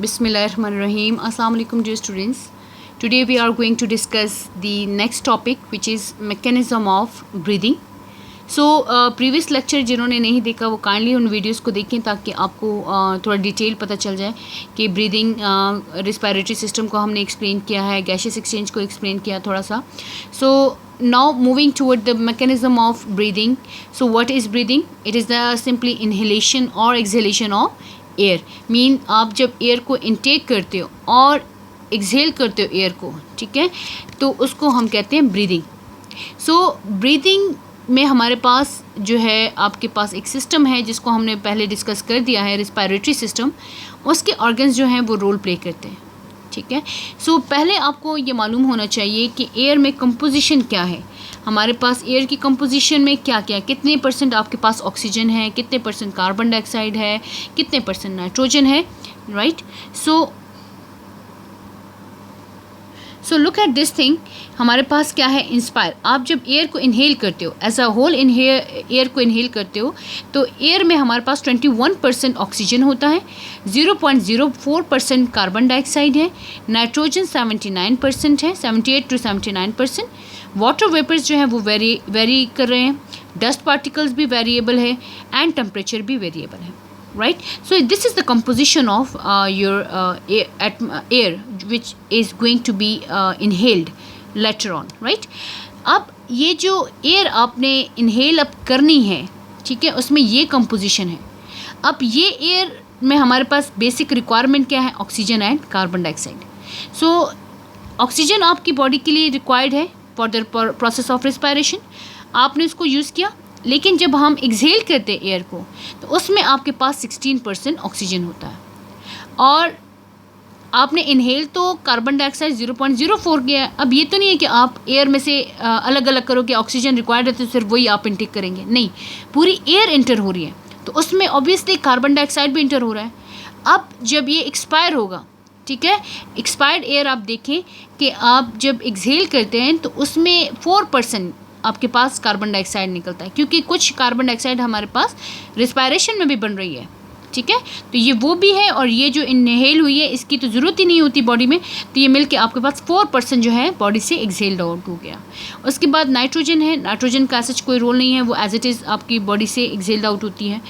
Bismillahirrahmanirrahim. Assalamu alaikum dear students. Today we are going to discuss the next topic which is mechanism of breathing. Previous lecture जिन्होंने नहीं देखा वो kindly उन videos को देखें ताकि आपको थोड़ा डिटेल पता चल जाए कि ब्रीदिंग रिस्पायरेटरी सिस्टम को हमने एक्सप्लेन किया है, गैसेस एक्सचेंज को एक्सप्लेन किया थोड़ा सा. सो now moving toward the mechanism of breathing. So what is breathing? It is the simply inhalation or exhalation of air. Mean आप जब एयर को इनटेक करते हो और एक्सहेल करते हो एयर को, ठीक है, तो उसको हम कहते हैं ब्रीदिंग. सो ब्रीदिंग में हमारे पास जो है आपके पास एक सिस्टम है जिसको हमने पहले डिस्कस कर दिया है, रिस्पायरेटरी सिस्टम. उसके ऑर्गन्स जो हैं वो रोल प्ले करते हैं, ठीक है. सो पहले आपको ये मालूम होना चाहिए कि एयर में कंपोजिशन क्या है. हमारे पास एयर की कंपोजिशन में क्या क्या, कितने परसेंट आपके पास ऑक्सीजन है, कितने परसेंट कार्बन डाइऑक्साइड है, कितने परसेंट नाइट्रोजन है, right. So look at this thing. हमारे पास क्या है, इंस्पायर. आप जब एयर को इनहेल करते हो, एज अ होल एयर को इनहेल करते हो, तो एयर में हमारे पास 21% ऑक्सीजन होता है, 0.04% कार्बन डाइऑक्साइड है, नाइट्रोजन 79% है, 78 to 79%. वाटर वेपर्स जो हैं वो वेरी कर रहे हैं, डस्ट पार्टिकल्स भी वेरिएबल है एंड टेम्परेचर भी वेरिएबल है, right. So this is the composition of your air which is going to be inhaled later on, right. अब ये जो एयर आपने इनहेल अब करनी है, ठीक है, उसमें ये कंपोजिशन है. अब ये एयर में हमारे पास बेसिक रिक्वायरमेंट क्या है, oxygen and carbon dioxide. So oxygen आपकी बॉडी के लिए रिक्वायर्ड है for the process of respiration. आपने इसको यूज़ किया, लेकिन जब हम एक्सहेल करते हैं एयर को तो उसमें आपके पास 16% ऑक्सीजन होता है. और आपने इनहेल तो कार्बन डाइऑक्साइड 0.04 किया है. अब ये तो नहीं है कि आप एयर में से अलग अलग करो कि ऑक्सीजन रिक्वायर्ड है तो सिर्फ वही आप इंटेक करेंगे. नहीं, पूरी एयर इंटर हो रही है तो उसमें ऑब्वियसली कार्बन डाइऑक्साइड भी इंटर हो रहा है. अब जब ये एक्सपायर होगा, ठीक है, एक्सपायर्ड एयर आप देखें कि आप जब एक्सहेल करते हैं तो उसमें 4% आपके पास कार्बन डाइऑक्साइड निकलता है, क्योंकि कुछ कार्बन डाइऑक्साइड हमारे पास रिस्पायरेशन में भी बन रही है, ठीक है. तो ये वो भी है, और ये जो इनहेल हुई है इसकी तो ज़रूरत ही नहीं होती बॉडी में, तो ये मिलके आपके पास 4% जो है बॉडी से एक्सहेल्ड आउट हो गया. उसके बाद नाइट्रोजन है. नाइट्रोजन का सच कोई रोल नहीं है, वो एज इट इज़ आपकी बॉडी से एक्सहेल्ड आउट होती है.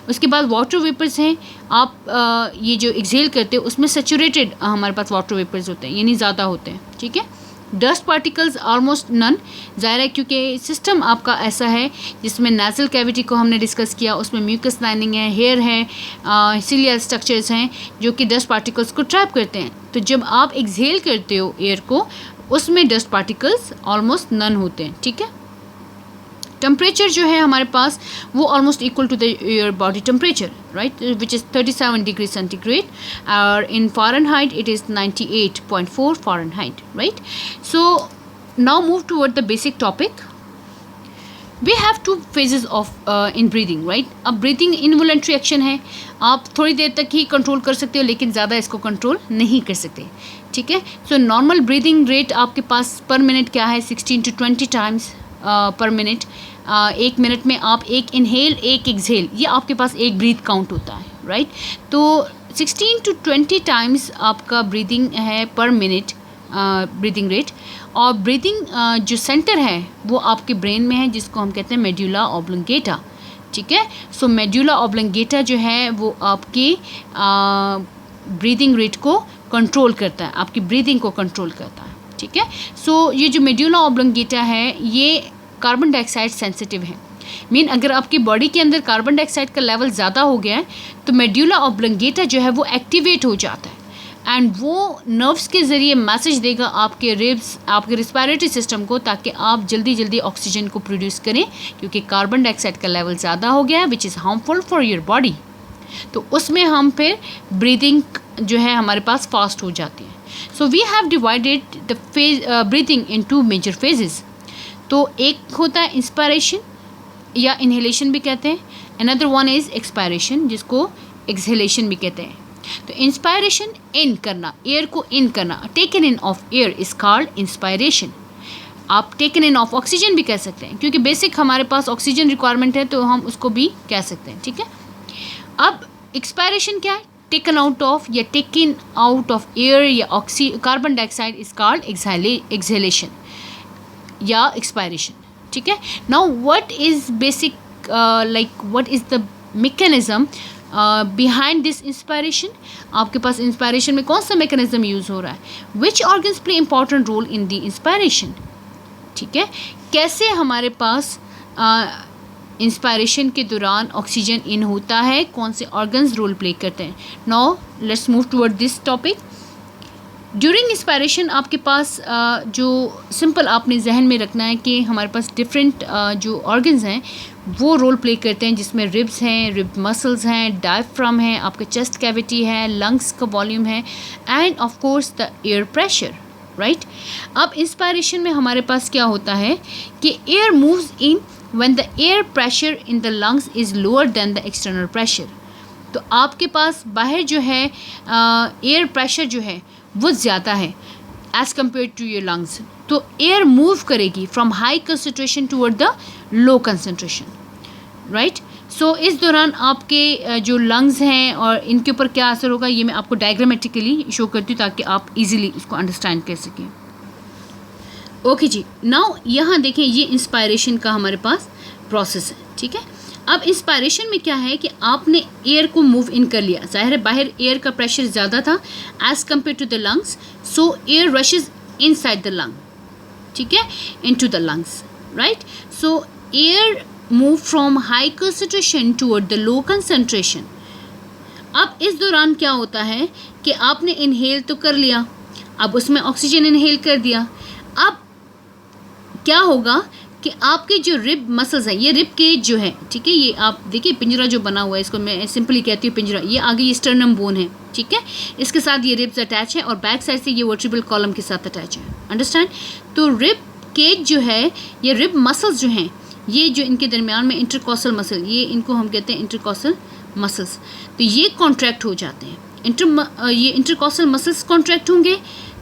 उसके बाद वाटर वेपर्स हैं. आप ये जो एक्सहेल करते हो उसमें सेचुरेटेड हमारे पास वाटर वेपर्स होते हैं, यानी ज़्यादा होते हैं, ठीक है. Dust particles almost none. ज़ाहिर है क्योंकि सिस्टम आपका ऐसा है जिसमें नेज़ल कैविटी को हमने डिस्कस किया, उसमें म्यूकस लाइनिंग है, हेयर है, सिलियर स्ट्रक्चर्स हैं जो कि डस्ट पार्टिकल्स को ट्रैप करते हैं. तो जब आप एक्सहेल करते हो एयर को उसमें डस्ट पार्टिकल्स ऑलमोस्ट नन होते हैं, ठीक है. टेम्परेचर जो है हमारे पास वो almost equal to the your body temperature, right, which is 37 degree centigrade, और in Fahrenheit it is 98.4 Fahrenheit, right. So now move toward the basic topic. We have 2 phases of in breathing, right. अब breathing involuntary action है, आप थोड़ी देर तक ही control कर सकते हो लेकिन ज़्यादा इसको कंट्रोल नहीं कर सकते, ठीक है. सो नॉर्मल ब्रीदिंग रेट आपके पास पर मिनट क्या है, 16 to 20 टाइम्स पर मिनट. 1 मिनट में आप एक इनहेल एक एक्सहेल, ये आपके पास एक ब्रीथ काउंट होता है, राइट. तो 16 to 20 टाइम्स आपका ब्रीदिंग है पर मिनट, ब्रीदिंग रेट. और ब्रीदिंग जो सेंटर है वो आपके ब्रेन में है जिसको हम कहते हैं मेड्यूला ऑब्लोंगेटा, ठीक है. सो मेड्यूला ऑब्लोंगेटा जो है वो आपकी ब्रीदिंग रेट को कंट्रोल करता है, आपकी ब्रीदिंग को कंट्रोल करता है, ठीक है. सो ये जो मेड्यूला ऑब्लोंगेटा है ये कार्बन डाइऑक्साइड सेंसिटिव है. मीन अगर आपकी बॉडी के अंदर कार्बन डाइऑक्साइड का लेवल ज़्यादा हो गया है तो मेड्यूला ऑब्लोंगेटा जो है वो एक्टिवेट हो जाता है एंड वो नर्व्स के ज़रिए मैसेज देगा आपके रिब्स, आपके रिस्पायरेटरी सिस्टम को, ताकि आप जल्दी जल्दी ऑक्सीजन को प्रोड्यूस करें, क्योंकि कार्बन डाइऑक्साइड का लेवल ज़्यादा हो गया है which is harmful for your body. तो उसमें हम फिर ब्रीदिंग जो है हमारे पास फास्ट हो जाती है. So we have divided the breathing in 2 major phases. तो एक होता है इंस्पायरेशन या इनहेलेशन भी कहते हैं, अनदर वन इज़ एक्सपायरेशन जिसको एक्सहेलेशन भी कहते हैं. तो इंस्पायरेशन, इन करना, एयर को इन करना, taken in of air is called inspiration. आप टेकन इन ऑफ ऑक्सीजन भी कह सकते हैं, क्योंकि बेसिक हमारे पास ऑक्सीजन रिक्वायरमेंट है तो हम उसको भी कह सकते हैं, ठीक है. अब एक्सपायरेशन क्या है, टेकन आउट ऑफ या टेकन आउट ऑफ एयर या carbon dioxide is called exhalation या एक्सपायरेशन. ठीक है. Now what is basic what is the mechanism behind this inspiration. आपके पास इंस्पायरेशन में कौन सा मैकेनिज्म यूज़ हो रहा है. Which organs play important role in the inspiration. ठीक है. कैसे हमारे पास इंस्पायरेशन के दौरान ऑक्सीजन इन होता है, कौन से ऑर्गन्स रोल प्ले करते हैं. Now let's move toward this topic. During inspiration आपके पास जो सिंपल आपने जहन में रखना है कि हमारे पास डिफरेंट जो ऑर्गन्स हैं वो रोल प्ले करते हैं, जिसमें रिब्स हैं, रिब मसल्स हैं, डायफ्राम है, आपका चेस्ट कैविटी है, लंग्स का वॉल्यूम है, end of course the air pressure. Right. अब इंस्पायरेशन में हमारे पास क्या होता है कि air moves in when the air pressure in the lungs is lower than the external pressure. तो आपके पास बाहर जो है एयर प्रेशर जो है वो ज़्यादा है as compare to your lungs. तो एयर मूव करेगी from high concentration toward the low concentration. Right. So इस दौरान आपके जो लंग्स हैं और इनके ऊपर क्या असर होगा ये मैं आपको डायग्रामेटिकली शो करती हूँ ताकि आप इजीली इसको अंडरस्टैंड कर सकें. ओके जी. नाउ यहाँ देखें ये इंस्पायरेशन का हमारे पास प्रोसेस है. ठीक है. अब इंस्पायरेशन में क्या है कि आपने एयर को मूव इन कर लिया. ज़ाहिर है बाहर एयर का प्रेशर ज़्यादा था as compare to the lungs, so air rushes inside the lung. ठीक है. Into the lungs. Right. So air move from high concentration toward the low concentration. अब इस दौरान क्या होता है कि आपने इनहेल तो कर लिया, अब उसमें ऑक्सीजन इनहेल कर दिया. अब क्या होगा कि आपके जो रिब मसल्स हैं, ये रिब केज जो है, ठीक है, ये आप देखिए पिंजरा जो बना हुआ है, इसको मैं सिंपली कहती हूँ पिंजरा. ये आगे ये स्टर्नम बोन है. ठीक है. इसके साथ ये रिब्स अटैच है और बैक साइड से ये वर्टिब्रल कॉलम के साथ अटैच है. अंडरस्टैंड. तो रिब केज जो है, ये रिब मसल्स जो हैं, ये जो इनके दरमियान में इंटरकॉसल मसल, ये इनको हम कहते हैं इंटरकॉसल मसल्स. तो ये कॉन्ट्रैक्ट हो जाते हैं. ये इंटरकॉसल मसल्स कॉन्ट्रैक्ट होंगे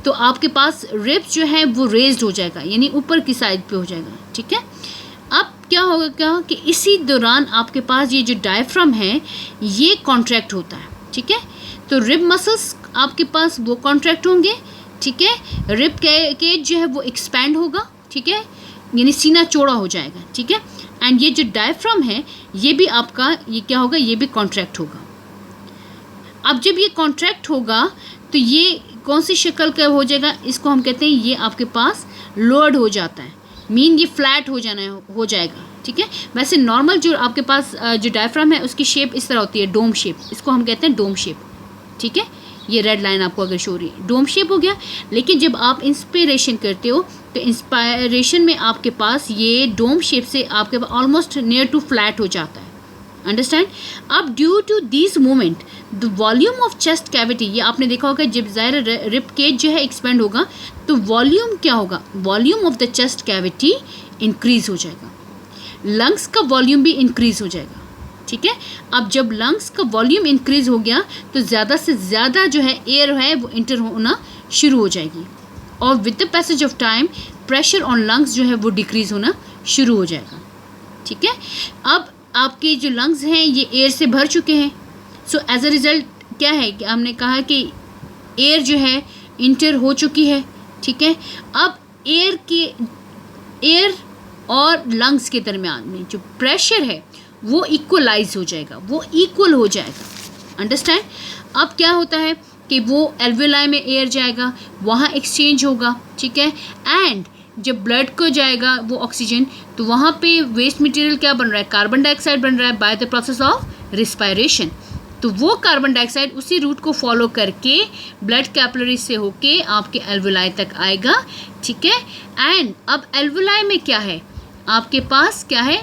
तो आपके पास रिब्स जो है वो रेज्ड हो जाएगा, यानी ऊपर की साइड पे हो जाएगा. ठीक है. अब क्या होगा क्या कि इसी दौरान आपके पास ये जो डायफ्राम है ये कॉन्ट्रैक्ट होता है. ठीक है. तो रिब मसल्स आपके पास वो कॉन्ट्रैक्ट होंगे. ठीक है. रिब केज जो है वो एक्सपैंड होगा. ठीक है. यानी सीना चौड़ा हो जाएगा. ठीक है. एंड ये जो डायफ्राम है ये भी आपका ये क्या होगा, ये भी कॉन्ट्रैक्ट होगा. अब जब ये कॉन्ट्रैक्ट होगा तो ये कौन सी शक्ल का हो जाएगा, इसको हम कहते हैं ये आपके पास लोअर्ड हो जाता है. मीन ये फ्लैट हो जाएगा. ठीक है. वैसे नॉर्मल जो आपके पास जो डायफ्राम है उसकी शेप इस तरह होती है, डोम शेप. इसको हम कहते हैं डोम शेप. ठीक है. ये रेड लाइन आपको अगर शो रही है, डोम शेप हो गया. लेकिन जब आप इंस्पिरेशन करते हो तो इंस्पायरेशन में आपके पास ये डोम शेप से आपके पास ऑलमोस्ट नियर टू फ्लैट हो जाता है. अंडरस्टैंड. अब due to this movement the volume of chest cavity, ये आपने देखा होगा जब ज़ाहिर रिब केज जो है एक्सपेंड होगा तो वॉल्यूम क्या होगा, volume of the chest cavity increase हो जाएगा. लंग्स का वॉल्यूम भी इंक्रीज हो जाएगा. ठीक है. अब जब लंग्स का वॉल्यूम इंक्रीज हो गया तो ज़्यादा से ज़्यादा जो है एयर है वो इंटर होना शुरू हो जाएगी और with the passage of time pressure on lungs जो है वो डिक्रीज होना शुरू हो जाएगा. ठीक है. अब आपके जो लंग्स हैं ये एयर से भर चुके हैं. सो एज अ रिज़ल्ट क्या है कि हमने कहा कि एयर जो है इंटर हो चुकी है. ठीक है. अब एयर और लंग्स के दरमियान में जो प्रेशर है वो इक्वलाइज हो जाएगा, वो इक्वल हो जाएगा. अंडरस्टैंड. अब क्या होता है कि वो एल्वेलाई में एयर जाएगा, वहाँ एक्सचेंज होगा. ठीक है. एंड जब ब्लड को जाएगा वो ऑक्सीजन तो वहाँ पे वेस्ट मटेरियल क्या बन रहा है, कार्बन डाइऑक्साइड बन रहा है by the process of respiration. तो वो कार्बन डाइऑक्साइड उसी रूट को फॉलो करके ब्लड कैपिलरी से होके आपके एल्वेलाई तक आएगा. ठीक है. एंड अब एल्वेलाई में क्या है, आपके पास क्या है,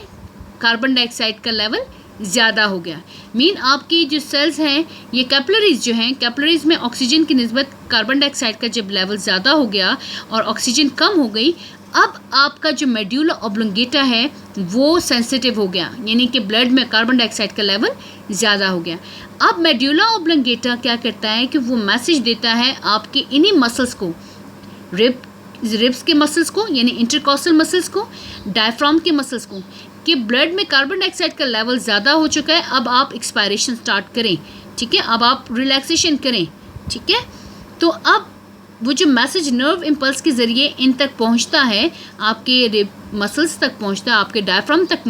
कार्बन डाइऑक्साइड का लेवल ज़्यादा हो गया. मीन आपकी जो सेल्स हैं ये कैपिलरीज जो हैं, कैपिलरीज में ऑक्सीजन की निस्बत कार्बन डाइऑक्साइड का जब लेवल ज़्यादा हो गया और ऑक्सीजन कम हो गई, अब आपका जो मेड्यूला ऑब्लोंगेटा है वो सेंसिटिव हो गया, यानी कि ब्लड में कार्बन डाइऑक्साइड का लेवल ज़्यादा हो गया. अब मेड्यूला ऑब्लोंगेटा क्या करता है कि वो मैसेज देता है आपके इन्हीं मसल्स को, रिब्स के मसल्स को यानी इंटरकॉस्टल मसल्स को, डायफ्राम के मसल्स को, कि ब्लड में कार्बन डाइऑक्साइड का लेवल ज़्यादा हो चुका है, अब आप एक्सपायरेशन स्टार्ट करें. ठीक है, अब आप रिलैक्सेशन करें, ठीक है। तो अब वो जो मैसेज नर्व इम्पल्स के ज़रिए इन तक पहुंचता है, आपके रिब मसल्स तक पहुंचता है, आपके डायफ्राम तक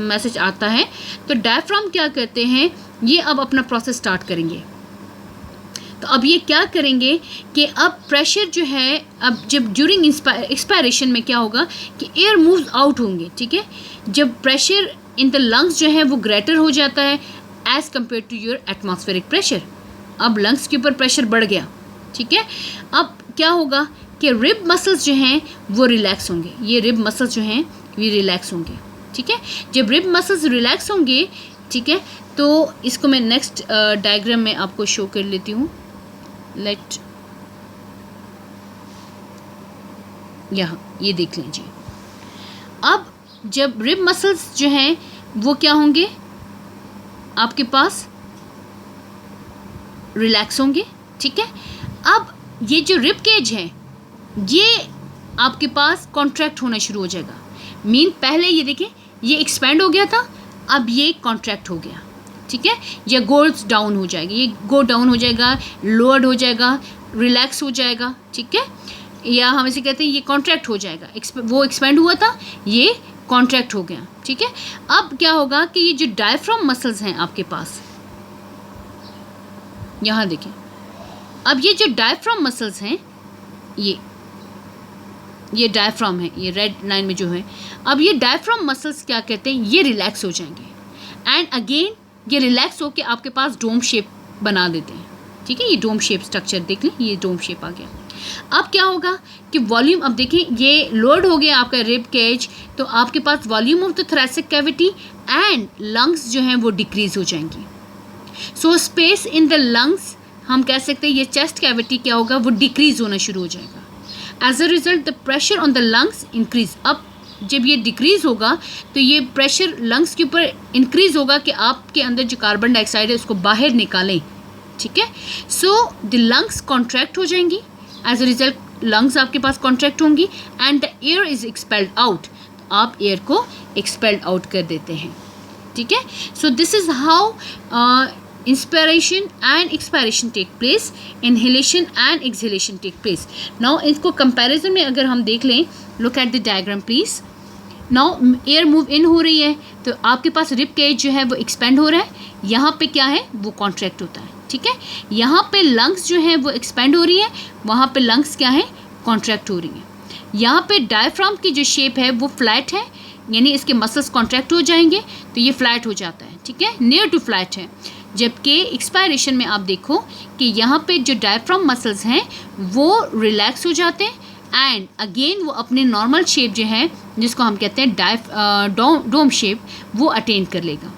मैसेज आता है। तो डायफ्राम क्या करते हैं, ये अब अपना प्रोसेस स्टार्ट करेंगे। तो अब ये क्या करेंगे कि अब प्रेशर जो है, अब जब ड्यूरिंग एक्सपायरेशन में क्या होगा कि एयर मूव्स आउट होंगे, ठीक है। जब प्रेशर इन द लंग्स जो है वो ग्रेटर हो जाता है as compare to your atmospheric pressure. अब लंग्स के ऊपर प्रेशर बढ़ गया, ठीक है। अब क्या होगा कि रिब मसल्स जो हैं वो रिलैक्स होंगे, ये रिब मसल्स जो हैं ये रिलैक्स होंगे, ठीक है। जब रिब मसल्स रिलैक्स होंगे, ठीक है, तो इसको मैं नेक्स्ट डायग्राम में आपको शो कर लेती हूँ। लेट यहाँ ये देख लीजिए। अब जब रिब मसल्स जो हैं वो क्या होंगे, आपके पास रिलैक्स होंगे, ठीक है। अब ये जो रिब केज है ये आपके पास कॉन्ट्रैक्ट होना शुरू हो जाएगा। मीन पहले ये देखें ये एक्सपेंड हो गया था, अब ये कॉन्ट्रैक्ट हो गया, ठीक है। ये गोल्स डाउन हो जाएगी, ये गो डाउन हो जाएगा, लोअर्ड हो जाएगा, रिलैक्स हो जाएगा, ठीक है। या हम इसे कहते हैं ये कॉन्ट्रैक्ट हो जाएगा, वो एक्सपेंड हुआ था, ये कॉन्ट्रैक्ट हो गया, ठीक है। अब क्या होगा कि ये जो डायफ्राम मसल्स हैं आपके पास, यहाँ देखें, अब ये जो डायफ्राम मसल्स हैं ये डायफ्राम है, ये रेड लाइन में जो है, अब ये डायफ्राम मसल्स क्या कहते हैं, ये रिलैक्स हो जाएंगे एंड अगेन ये रिलैक्स होकर आपके पास डोम शेप बना देते हैं, ठीक है। ये डोम शेप स्ट्रक्चर देख लें, ये डोम शेप आ गया। अब क्या होगा कि वॉल्यूम, अब देखें ये लोड हो गया आपका रिब केज, तो आपके पास volume of the thoracic cavity and lungs जो हैं वो डिक्रीज हो जाएंगी। So space in the lungs, हम कह सकते हैं ये चेस्ट कैविटी क्या होगा, वो डिक्रीज होना शुरू हो जाएगा। As a result the pressure on the lungs increase. अब जब ये डिक्रीज होगा तो ये प्रेशर लंग्स के ऊपर इंक्रीज होगा कि आपके अंदर जो कार्बन डाइऑक्साइड है उसको बाहर निकालें, ठीक है। सो द लंग्स कॉन्ट्रैक्ट हो जाएंगी, एज अ रिजल्ट लंग्स आपके पास कॉन्ट्रैक्ट होंगी and the air is expelled out, आप एयर को एक्सपेल्ड आउट कर देते हैं, ठीक है। So this is how inspiration and expiration take place, inhalation and exhalation take place. Now इसको कंपैरिजन में अगर हम देख लें, look at the diagram please. Now air move in हो रही है तो आपके पास रिब केज जो है वो एक्सपेंड हो रहा है, यहाँ पे क्या है वो कॉन्ट्रैक्ट होता है, ठीक है। यहाँ पे लंग्स जो है वो एक्सपेंड हो रही है, वहाँ पे लंग्स क्या है कॉन्ट्रैक्ट हो रही है। यहाँ पे डायफ्राम की जो शेप है वो फ्लैट है, यानी इसके मसल्स कॉन्ट्रैक्ट हो जाएंगे तो ये फ्लैट हो जाता है, ठीक है, नियर टू फ्लैट है। जबकि एक्सपायरेशन में आप देखो कि यहाँ पे जो डायफ्राम मसल्स हैं वो रिलैक्स हो जाते हैं एंड अगेन वो अपने नॉर्मल शेप जो है जिसको हम कहते हैं डोम शेप, वो अटेन कर लेगा।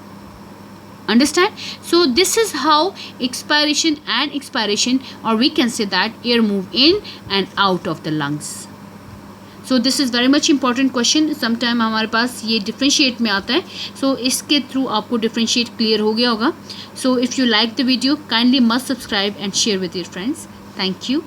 Understand? So this is how expiration and expiration, or we can say that air move in and out of the lungs. So this is very much important question. Sometime हमारे पास ये differentiate में आता है, so इसके through आपको differentiate clear हो गया होगा. So if you like the video, kindly must subscribe and share with your friends. Thank you.